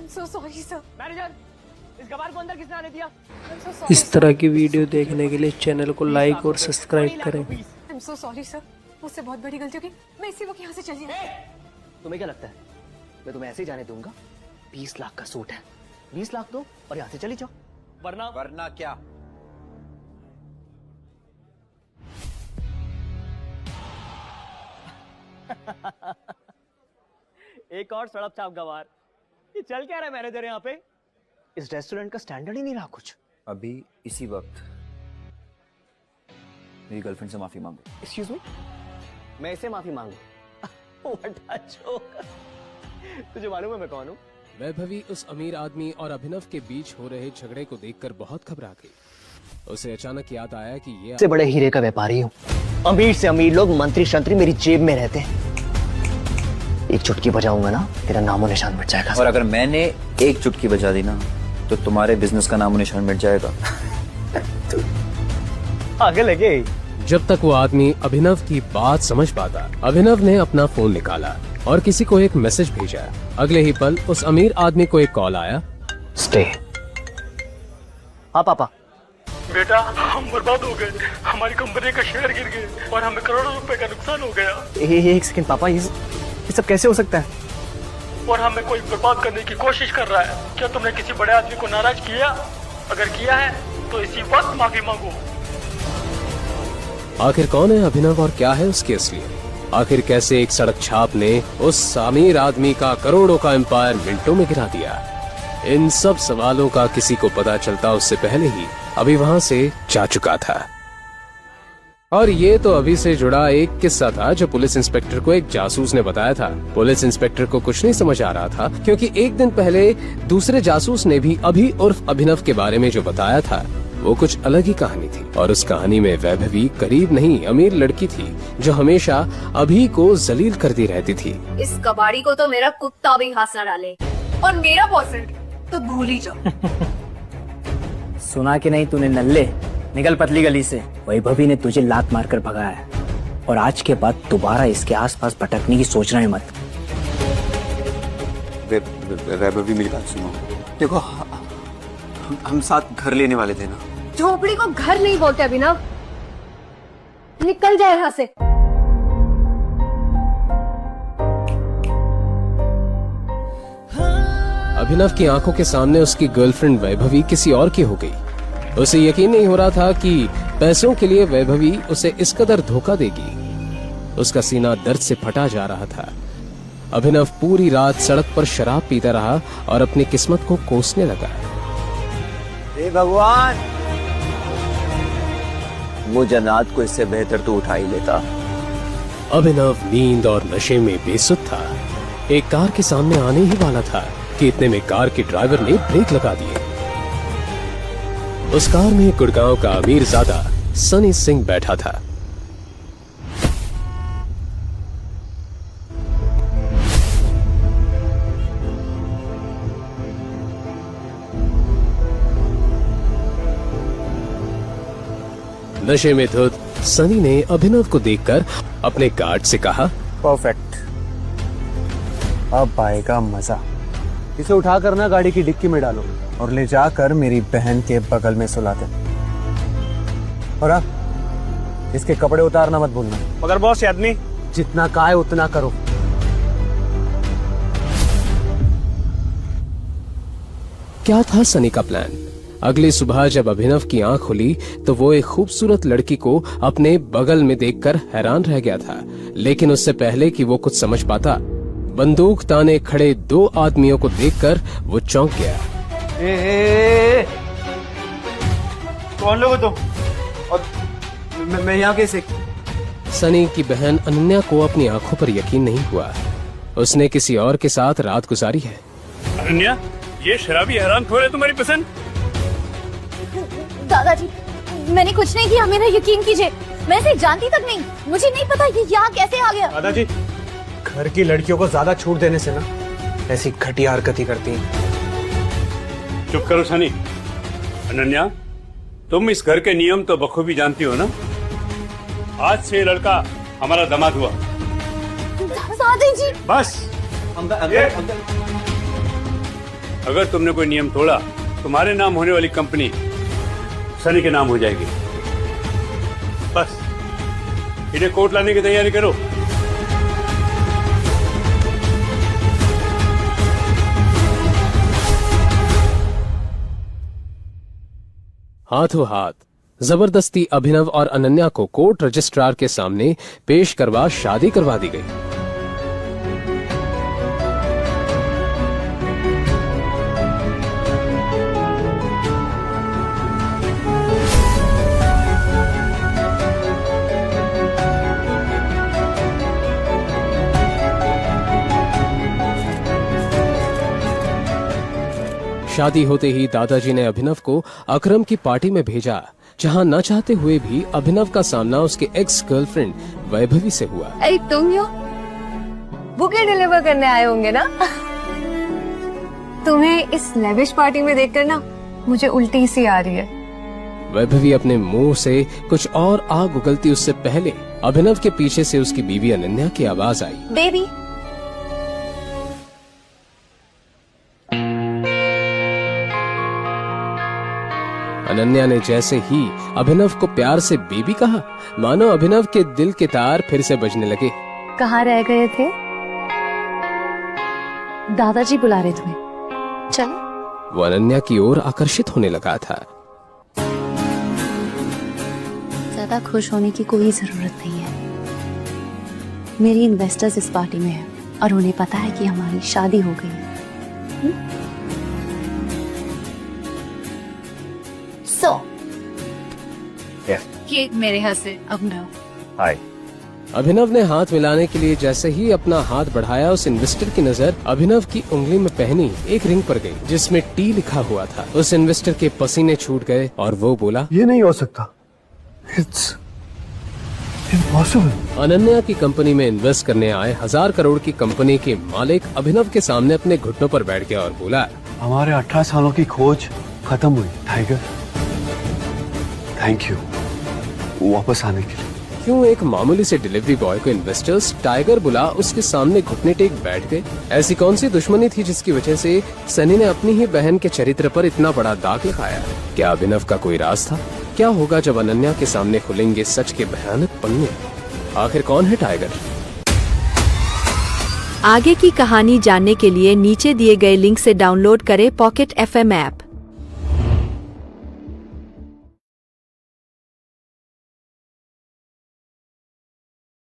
I'm so sorry, sir. Manager, इस गवार को अंदर किसने आने दिया? I'm so sorry. इस तरह की वीडियो देखने के लिए चैनल को लाइक और सब्सक्राइब करें। I'm so sorry, sir. मुझसे बहुत बड़ी गलती हो गई। मैं इसी वक्त यहाँ से चली जाऊँ। तुम्हें क्या लगता है मैं तुम्हें ऐसे ही जाने दूंगा? 20 लाख का सूट है, 20 लाख दो और यहाँ से चली जाओ, वरना क्या? एक और सड़प छाप गवार। ये चल क्या रहा है मैनेजर यहाँ पे? इस रेस्टोरेंट का स्टैंडर्ड ही नहीं रहा कुछ। अभी इसी वक्त मेरी गर्लफ्रेंड से माफी मांगो। एक्सक्यूज मी, मैं इसे माफी मांगू? What a joke. तुझे मालूम है मैं कौन हूँ? वैभवी उस अमीर आदमी और अभिनव के बीच हो रहे झगड़े को देखकर बहुत घबरा गई। उसे अचानक याद आया कि ये से बड़े हीरे का व्यापारी हूँ। अमीर से अमीर लोग, मंत्री शंत्री मेरी जेब में रहते हैं। एक चुटकी बजाऊंगा ना, तेरा नामो निशान मिट जाएगा। और अगर मैंने एक चुटकी बजा दी ना तो तुम्हारे बिजनेस का नामो निशान मिट जाएगा। आगे लगे। जब तक वो आदमी अभिनव की बात समझ पाता, अभिनव ने अपना फोन निकाला और किसी को एक मैसेज भेजा। अगले ही पल उस अमीर आदमी को एक कॉल आया। स्टे। हाँ पापा। बेटा, हम बर्बाद हो गए। हमारी कंपनी का शेयर गिर गए और हमें करोड़ों रुपए का नुकसान हो गया। एक सेकंड पापा, ये सब कैसे हो सकता है? और हमें कोई बर्बाद करने की कोशिश कर रहा है। क्या तुमने किसी बड़े आदमी को नाराज किया? अगर किया है तो इसी वक्त माफी मांगो। आखिर कौन है अभिनव और क्या है उसकी असलियत? आखिर कैसे एक सड़क छाप ने उस अमीर आदमी का करोड़ों का एम्पायर मिनटों में गिरा दिया? इन सब सवालों का किसी को पता चलता उससे पहले ही अभी वहां से जा चुका था। और ये तो अभी से जुड़ा एक किस्सा था जो पुलिस इंस्पेक्टर को एक जासूस ने बताया था। पुलिस इंस्पेक्टर को कुछ नहीं समझ आ रहा था क्योंकि एक दिन पहले दूसरे जासूस ने भी अभी उर्फ अभिनव के बारे में जो बताया था वो कुछ अलग ही कहानी थी। और उस कहानी में वैभवी करीब नहीं अमीर लड़की थी जो हमेशा अभी को जलील करती रहती थी। इस कबाड़ी को तो मेरा कुत्ता भी हाथ न डाले और मेरा बॉयफ्रेंड तो भूल ही जाओ। सुना कि नहीं तूने नल्ले, निकल पतली गली से। वैभवी ने तुझे लात मारकर भगाया है और आज के बाद दोबारा इसके आसपास भटकने की सोचना ही मत। वैभवी मेरी बात सुनो। देखो हम साथ घर लेने वाले थे ना। झोपड़ी को घर नहीं बोलते अभिनव, निकल जाए यहाँ से। अभिनव की आंखों के सामने उसकी गर्लफ्रेंड वैभवी किसी और की हो गई। उसे यकीन नहीं हो रहा था कि पैसों के लिए वैभवी उसे इस कदर धोखा देगी। उसका सीना दर्द से फटा जा रहा था। अभिनव पूरी रात सड़क पर शराब पीता रहा और अपनी किस्मत को कोसने लगा। हे भगवान, मुझे जन्नत को इससे बेहतर तो उठा ही लेता। अभिनव नींद और नशे में बेसुध था। एक कार के सामने आने ही वाला था कि इतने में कार के ड्राइवर ने ब्रेक लगा दिए। उस कार में गुड़गांव का अमीरजादा सनी सिंह बैठा था। नशे में धुत सनी ने अभिनव को देखकर अपने गार्ड से कहा, परफेक्ट, अब आएगा मजा। इसे उठा कर ना गाड़ी की डिक्की में डालो और ले जाकर मेरी बहन के बगल में सुला दे। और अब इसके कपड़े उतारना मत भूलना। मगर बॉस, ये आदमी जितना कहा है उतना करो। क्या था सनी का प्लान? अगली सुबह जब अभिनव की आंख खुली तो वो एक खूबसूरत लड़की को अपने बगल में देखकर हैरान रह गया था। लेकिन उससे पहले कि वो कुछ समझ पाता, बंदूक ताने खड़े दो आदमियों को देखकर वो चौंक गया। कौन लोग हो तुम? और मैं यहाँ कैसे? सनी की बहन अनन्या को अपनी आंखों पर यकीन नहीं हुआ। उसने किसी और के साथ रात गुजारी है। अनन्या, ये शराबी हैरान खोर है तुम्हारी पसंद? दादाजी, मैंने कुछ नहीं किया, मेरा यकीन कीजिए। मैं इसे जानती तक नहीं, मुझे नहीं पता ये यहाँ कैसे आ गया। दादाजी, घर की लड़कियों को ज्यादा छूट देने से ना ऐसी घटिया हरकत ही करती हैं। चुप करो सनी। अनन्या, तुम इस घर के नियम तो बखूबी जानती हो ना। आज से ये लड़का हमारा दामाद हुआ। दादाजी, बस अगर तुमने कोई नियम तोड़ा, तुम्हारे नाम होने वाली कंपनी सनी के नाम हो जाएगी। बस इन्हें कोर्ट लाने की तैयारी करो। हाथों हाथ जबरदस्ती अभिनव और अनन्या को कोर्ट रजिस्ट्रार के सामने पेश करवा शादी करवा दी गई। शादी होते ही दादाजी ने अभिनव को अकरम की पार्टी में भेजा, जहां न चाहते हुए भी अभिनव का सामना उसके एक्स गर्लफ्रेंड वैभवी से हुआ। अरे तुम यो बुके डिलीवर करने आए होंगे ना? तुम्हें इस लेविश पार्टी में देखकर ना मुझे उल्टी सी आ रही है। वैभवी अपने मुंह से कुछ और आग उगलती उससे पहले अभिनव के पीछे से उसकी बीवी अनन्या की आवाज आई। बेबी। अनन्या ने जैसे ही अभिनव को प्यार से बेबी कहा, मानो अभिनव के दिल के तार फिर से बजने लगे। कहाँ रह गए थे? दादाजी बुला रहे तुम्हें, चलो। वो अनन्या की ओर आकर्षित होने लगा था। ज्यादा खुश होने की कोई जरूरत नहीं है। मेरी इन्वेस्टर्स इस पार्टी में है और उन्हें पता है कि हमारी शादी हो गई है। सो केक मेरे हाथ से अभिनव। हाय। अभिनव ने हाथ मिलाने के लिए जैसे ही अपना हाथ बढ़ाया, उस इन्वेस्टर की नजर अभिनव की उंगली में पहनी एक रिंग पर गई, जिसमें टी लिखा हुआ था। उस इन्वेस्टर के पसीने छूट गए और वो बोला, ये नहीं हो सकता, इट्स इम्पॉसिबल। अनन्या की कंपनी में इन्वेस्ट करने आए 1000 करोड़ की कंपनी के मालिक अभिनव के सामने अपने घुटनों पर बैठ गया और बोला, हमारे 18 सालों की खोज खत्म हुई टाइगर, थैंक यू वापस आने के लिए। क्यों एक मामूली से डिलीवरी बॉय को इन्वेस्टर्स टाइगर बुला उसके सामने घुटने टेक बैठ गए? ऐसी कौन सी दुश्मनी थी जिसकी वजह से सनी ने अपनी ही बहन के चरित्र पर इतना बड़ा दाग लगाया? क्या अभिनव का कोई राज था? क्या होगा जब अनन्या के सामने खुलेंगे सच के भयानक पन्ने? आखिर कौन है टाइगर? आगे की कहानी जानने के लिए नीचे दिए गए लिंक से डाउनलोड करें पॉकेट FM ऐप।